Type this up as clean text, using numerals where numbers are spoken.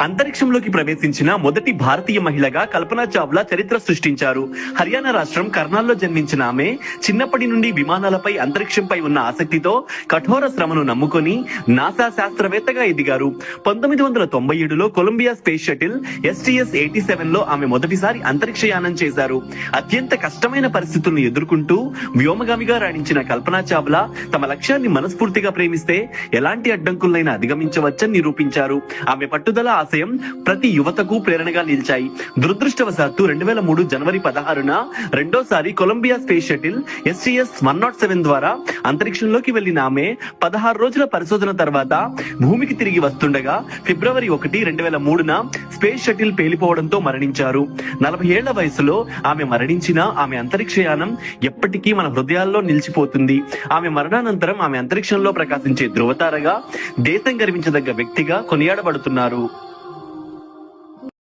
అంతరిక్షంలోకి ప్రవేశించిన మొదటి భారతీయ మహిళగా కల్పనా చావ్లా చరిత్ర సృష్టించారు. హర్యానా రాష్ట్రం కర్నాల్లో జన్మించిన ఆమె చిన్నప్పటి నుండి విమానాలపై, అంతరిక్షంపై ఉన్న ఆసక్తితో కఠోర శ్రమను నమ్ముకొని నాసా శాస్త్రవేత్తగా ఎదిగారు. 1997లో కొలంబియా స్పేస్ షటిల్ STS-87 లో ఆమె మొదటిసారి అంతరిక్షయానం చేశారు. అత్యంత కష్టమైన పరిస్థితులను ఎదుర్కొంటూ వ్యోమగామిగా రాణించిన కల్పనా చావ్లా తమ లక్ష్యాన్ని మనస్ఫూర్తిగా ప్రేమిస్తే ఎలాంటి అడ్డంకులైనా అధిగమించవచ్చని నిరూపించారు. ఆమె పట్టుదల, ఆశయం ప్రతి యువతకు ప్రేరణగా నిలిచాయి. దురదృష్టవశాత్తు 2003 జనవరి 16న రెండోసారి కొలంబియా స్పేస్ షటిల్ STS-107 ద్వారా అంతరిక్షంలోకి వెళ్లిన ఆమె 16 రోజుల పరిశోధన తర్వాత భూమికి తిరిగి వస్తుండగా ఫిబ్రవరి 1, 2003న స్పేస్ షటిల్ పేలిపోవడంతో మరణించారు. 40 ఏళ్ల వయసులో ఆమె మరణించినా ఆమె అంతరిక్షయానం ఎప్పటికీ మన హృదయాల్లో నిలిచిపోతుంది. ఆమె మరణానంతరం ఆమె అంతరిక్షంలో ప్రకాశించే ధృవతారగా, దేశం గర్వించదగ్గ వ్యక్తిగా కొనియాడబడుతున్నారు.